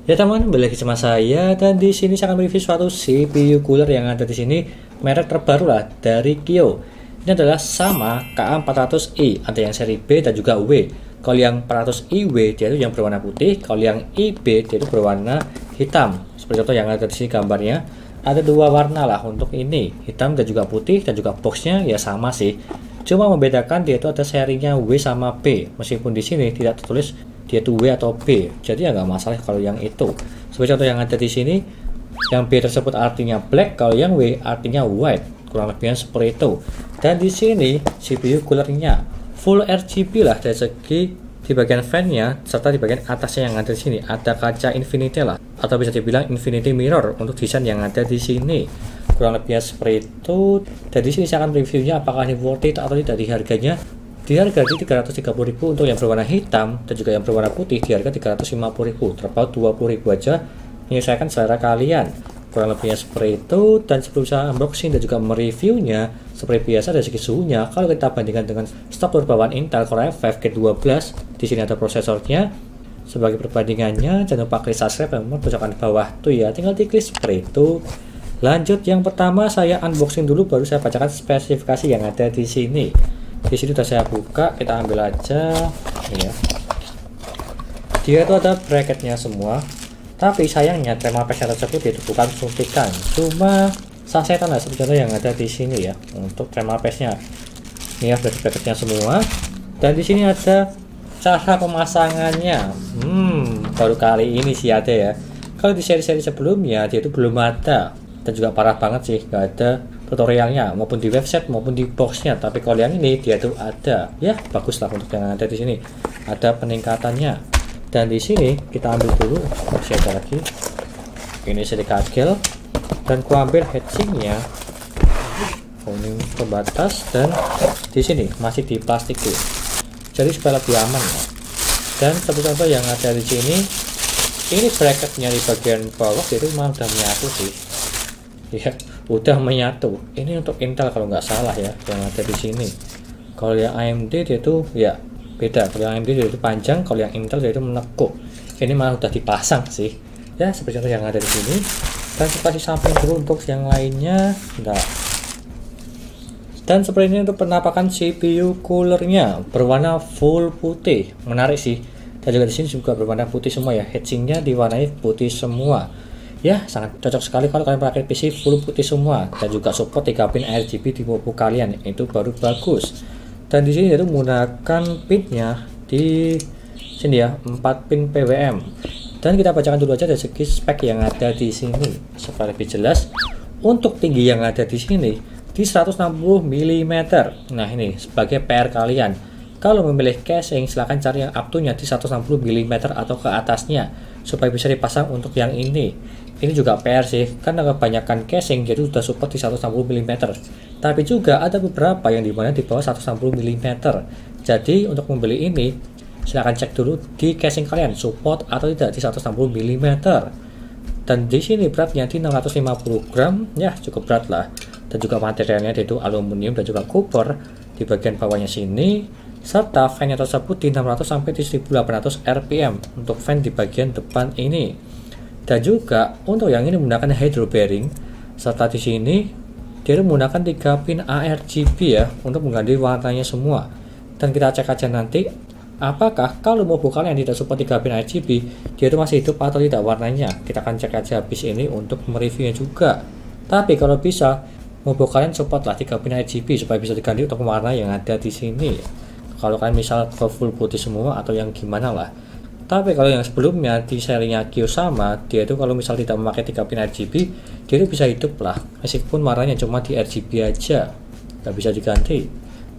Ya teman, kembali lagi sama saya dan di sini saya akan review suatu CPU cooler yang ada di sini, merek terbaru lah dari Kio. Ini adalah sama KA400i, ada yang seri B dan juga W. Kalau yang 400iW dia itu yang berwarna putih, kalau yang IB dia itu berwarna hitam. Seperti contoh yang ada di sini gambarnya, ada dua warna lah untuk ini, hitam dan juga putih, dan juga boxnya ya sama sih. Cuma membedakan dia itu ada serinya W sama B, meskipun di sini tidak tertulis dia itu W atau B, jadi ya nggak masalah kalau yang itu. Seperti contoh yang ada di sini, yang B tersebut artinya black, kalau yang W artinya white, kurang lebihnya seperti itu. Dan di sini CPU coolernya full RGB lah dari segi di bagian fan-nya, serta di bagian atasnya yang ada di sini ada kaca infinity lah, atau bisa dibilang infinity mirror untuk desain yang ada di sini. Kurang lebihnya seperti itu. Dan di sini saya akan reviewnya apakah ini worth it atau tidak di harganya. Di harga di 330.000 untuk yang berwarna hitam dan juga yang berwarna putih di harga 350.000, terpaut 20.000 aja, menyesuaikan selera kalian. Kurang lebihnya seperti itu. Dan sebelum saya unboxing dan juga mereviewnya, seperti biasa dari segi suhunya, kalau kita bandingkan dengan stok bawaan Intel Core i5 Gen12, di sini ada prosesornya. Sebagai perbandingannya, jangan lupa klik subscribe dan pojokan bawah tuh ya, tinggal diklik seperti itu. Lanjut, yang pertama saya unboxing dulu, baru saya bacakan spesifikasi yang ada di sini. Di sini sudah saya buka, kita ambil aja ya. Dia itu ada bracketnya semua, tapi sayangnya thermal paste tersebut itu bukan suntikan, cuma sasetan lah seperti contoh yang ada di sini ya. Untuk thermal paste-nya ini ya, bracketnya semua. Dan di sini ada cara pemasangannya. Baru kali ini sih ada ya. Kalau di seri-seri sebelumnya dia itu belum ada, dan juga parah banget sih, nggak ada tutorialnya maupun di website maupun di boxnya. Tapi kalau yang ini dia tuh ada ya, bagus lah untuk yang ada di sini, ada peningkatannya. Dan di sini kita ambil dulu, masih ada lagi ini sedikit kagel, dan ku ambil heatsinknya, ini pembatas, dan di sini masih di plastik tuh, jadi supaya lebih aman ya. Dan contoh yang ada di sini, ini bracketnya di bagian bawah itu memang udah menyatu sih ya, udah menyatu. Ini untuk Intel kalau nggak salah ya yang ada di sini. Kalau yang AMD dia itu ya beda, kalau yang AMD dia itu panjang, kalau yang Intel dia itu menekuk. Ini malah udah dipasang sih ya, seperti contoh yang ada di sini. Dan seperti samping dulu untuk yang lainnya enggak. Dan seperti ini untuk penampakan CPU coolernya, berwarna full putih, menarik sih. Dan juga di sini juga berwarna putih semua ya, heatsinknya diwarnai putih semua. Ya, sangat cocok sekali kalau kalian pakai PC full putih semua, dan juga support 3 pin RGB di notebook kalian, itu baru bagus. Dan di sini itu menggunakan pinnya di sini ya, 4 pin PWM. Dan kita bacakan dulu aja dari segi spek yang ada di sini supaya lebih jelas. Untuk tinggi yang ada di sini di 160 mm. Nah, ini sebagai PR kalian. Kalau memilih casing, silahkan cari yang up to-nya di 160 mm atau ke atasnya supaya bisa dipasang untuk yang ini. Ini juga PR sih, karena kebanyakan casing jadi sudah support di 160 mm. Tapi juga ada beberapa yang dimana di bawah 160 mm. Jadi untuk membeli ini, silahkan cek dulu di casing kalian support atau tidak di 160 mm. Dan di sini beratnya di 650 gram, ya cukup berat lah. Dan juga materialnya itu aluminium dan juga copper di bagian bawahnya sini. Serta fan-nya tersebut di 600 sampai di 1800 rpm untuk fan di bagian depan ini. Dan juga untuk yang ini menggunakan hydro bearing, serta di sini dia menggunakan 3 pin ARGB ya untuk mengganti warnanya semua. Dan kita cek aja nanti apakah kalau notebook kalian tidak support 3 pin RGB dia itu masih hidup atau tidak warnanya. Kita akan cek aja habis ini untuk mereviewnya juga. Tapi kalau bisa notebook kalian support lah 3 pin RGB supaya bisa diganti untuk warna yang ada di sini. Kalau kalian misal ke full putih semua atau yang gimana lah. Tapi kalau yang sebelumnya di serinya Kio sama, dia itu kalau misal tidak memakai 3 pin RGB, dia itu bisa hidup lah, meskipun warnanya cuma di RGB aja, nggak bisa diganti.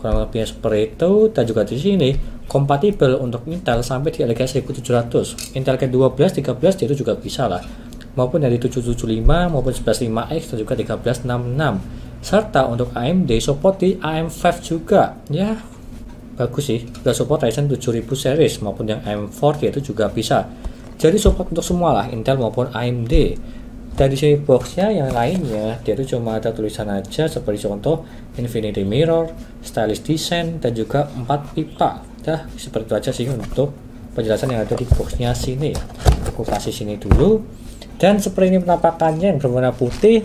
Kurang lebihnya seperti itu. Dan juga di sini kompatibel untuk Intel sampai di LGA 1700, Intel Gen12, 13 dia itu juga bisa lah, maupun dari 775 maupun 115X dan juga 1366. Serta untuk AMD support di AM5 juga ya, bagus sih, udah support Ryzen 7000 series maupun yang AM4 itu juga bisa. Jadi support untuk semua lah, Intel maupun AMD. Dan di sini boxnya yang lainnya dia itu cuma ada tulisan aja seperti contoh Infinity Mirror, stylish design, dan juga 4 pipa. Dah seperti itu aja sih untuk penjelasan yang ada di boxnya sini. Aku kasih sini dulu. Dan seperti ini penampakannya yang berwarna putih.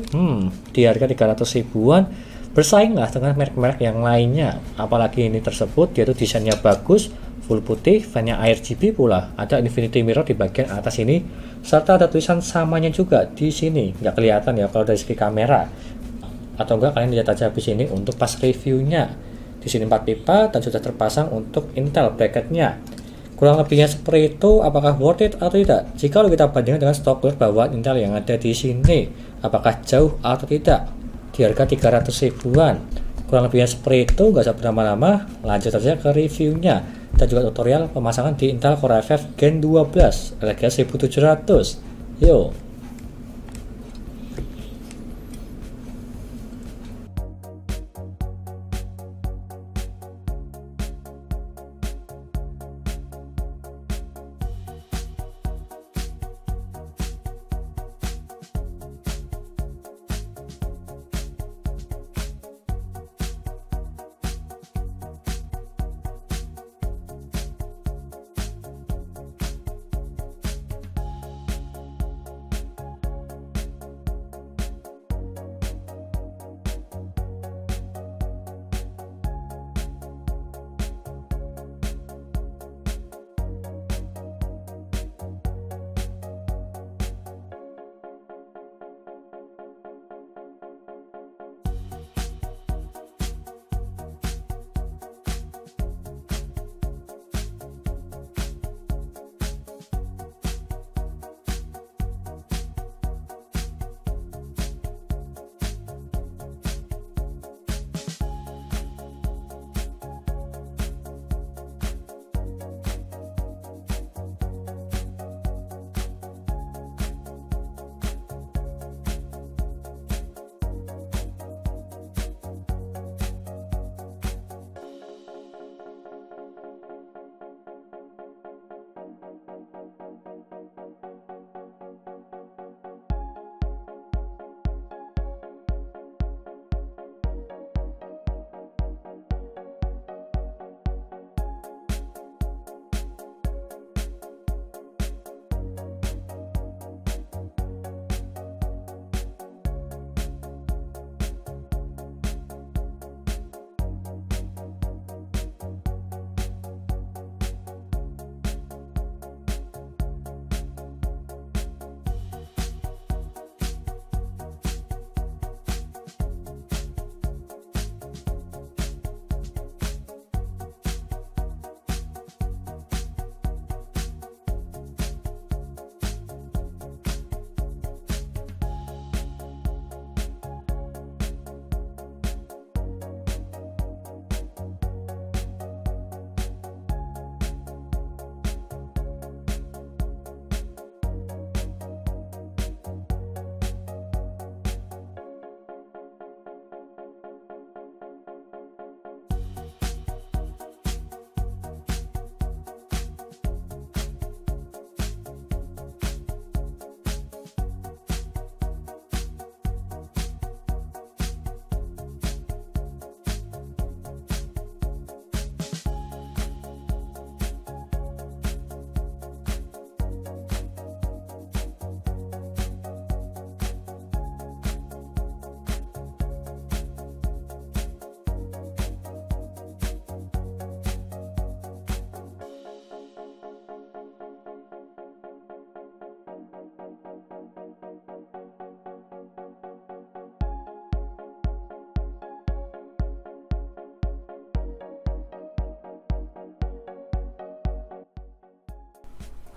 Di harga 300 ribuan bersaing lah dengan merek-merek yang lainnya. Apalagi ini tersebut yaitu desainnya bagus, full putih, fan-nya RGB pula. Ada infinity mirror di bagian atas ini, serta ada tulisan samanya juga di sini. Nggak kelihatan ya kalau dari segi kamera. Atau enggak kalian lihat aja habis ini untuk pas reviewnya. Di sini 4 pipa dan sudah terpasang untuk Intel bracketnya. Kurang lebihnya seperti itu. Apakah worth it atau tidak? Jika kita bandingkan dengan stok clear bawaan Intel yang ada di sini, apakah jauh atau tidak? Di harga 300 ribuan. Kurang lebihnya seperti itu. Nggak usah berlama-lama, lanjut saja ke reviewnya dan juga tutorial pemasangan di Intel Core i5 Gen 12 harga 1700. Yo.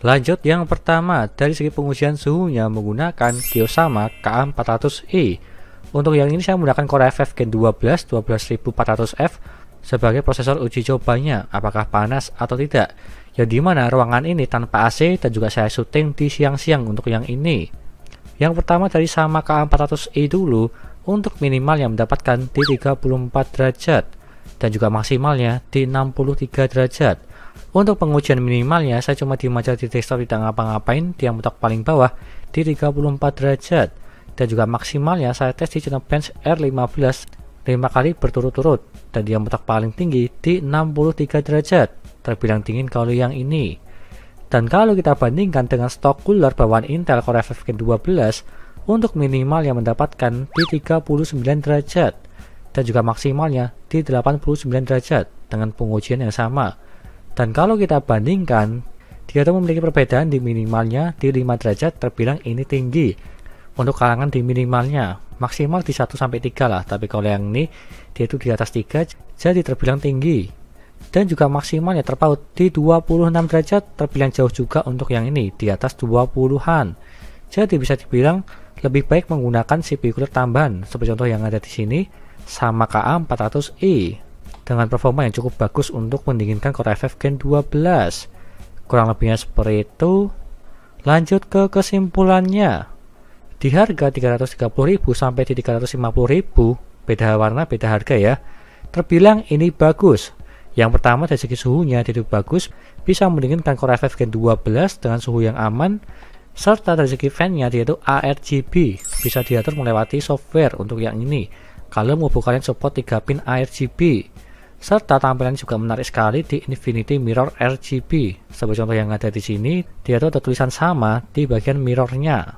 Lanjut yang pertama, dari segi pengujian suhunya menggunakan Kiyosama KA400i. Untuk yang ini saya menggunakan Core i5 Gen 12 12400F sebagai prosesor uji cobanya, apakah panas atau tidak. Yang dimana ruangan ini tanpa AC dan juga saya syuting di siang-siang untuk yang ini. Yang pertama dari sama KA400i dulu, untuk minimal yang mendapatkan di 34 derajat dan juga maksimalnya di 63 derajat. Untuk pengujian minimalnya saya cuma dimajah di desktop, tidak ngapa-ngapain, di yang mutak paling bawah di 34 derajat dan juga maksimalnya saya tes di Cinebench R15 5 kali berturut-turut dan dia mutak paling tinggi di 63 derajat, terbilang dingin kalau yang ini. Dan kalau kita bandingkan dengan stok cooler bawaan Intel Core FF Gen 12, untuk minimal yang mendapatkan di 39 derajat dan juga maksimalnya di 89 derajat dengan pengujian yang sama. Dan kalau kita bandingkan, dia itu memiliki perbedaan di minimalnya di 5 derajat, terbilang ini tinggi. Untuk kalangan di minimalnya maksimal di 1-3 lah, tapi kalau yang ini dia itu di atas 3, jadi terbilang tinggi. Dan juga maksimalnya terpaut di 26 derajat, terbilang jauh juga untuk yang ini di atas 20-an. Jadi bisa dibilang lebih baik menggunakan CPU cooler tambahan seperti contoh yang ada di sini sama KA400i dengan performa yang cukup bagus untuk mendinginkan Core FF Gen 12. Kurang lebihnya seperti itu. Lanjut ke kesimpulannya. Di harga 330.000 sampai di 350.000, beda warna beda harga ya, terbilang ini bagus. Yang pertama dari segi suhunya itu bagus, bisa mendinginkan Core FF Gen 12 dengan suhu yang aman, serta dari segi fan-nya dia itu ARGB, bisa diatur melewati software untuk yang ini. Kalau mau kalian support 3 pin ARGB, serta tampilan juga menarik sekali di Infinity Mirror RGB. Seperti contoh yang ada di sini, dia itu ada tulisan sama di bagian mirrornya.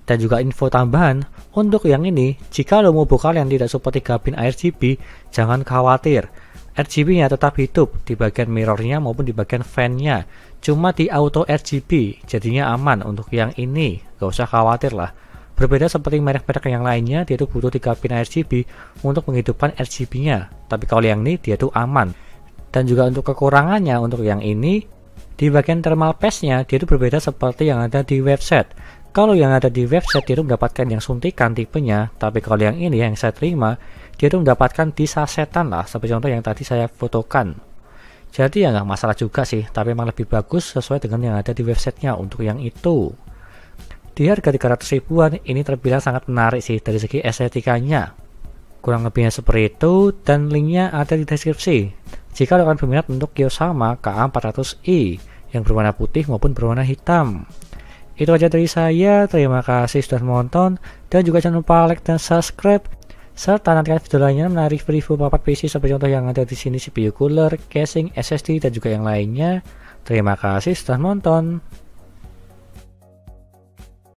Dan juga info tambahan untuk yang ini, jika lo mau kalian tidak support 3 pin RGB, jangan khawatir. RGB-nya tetap hidup di bagian mirrornya maupun di bagian fan-nya, cuma di auto RGB, jadinya aman untuk yang ini, gak usah khawatir lah. Berbeda seperti merek-merek yang lainnya, dia itu butuh 3 pin RGB untuk menghidupkan RGB-nya, tapi kalau yang ini dia itu aman. Dan juga untuk kekurangannya, untuk yang ini, di bagian thermal paste-nya dia itu berbeda seperti yang ada di website. Kalau yang ada di website dia itu mendapatkan yang suntikan tipenya, tapi kalau yang ini yang saya terima, dia itu mendapatkan di sasetan lah, seperti contoh yang tadi saya fotokan. Jadi ya nggak masalah juga sih, tapi memang lebih bagus sesuai dengan yang ada di websitenya untuk yang itu. Di harga 300 ribuan ini terbilang sangat menarik sih dari segi estetikanya. Kurang lebihnya seperti itu, dan linknya ada di deskripsi. Jika kalian berminat untuk Kyosama KA400i yang berwarna putih maupun berwarna hitam. Itu aja dari saya, terima kasih sudah menonton, dan juga jangan lupa like dan subscribe. Serta nantikan video lainnya menarik review papat PC seperti contoh yang ada di sini, CPU cooler, casing, SSD, dan juga yang lainnya. Terima kasih sudah menonton.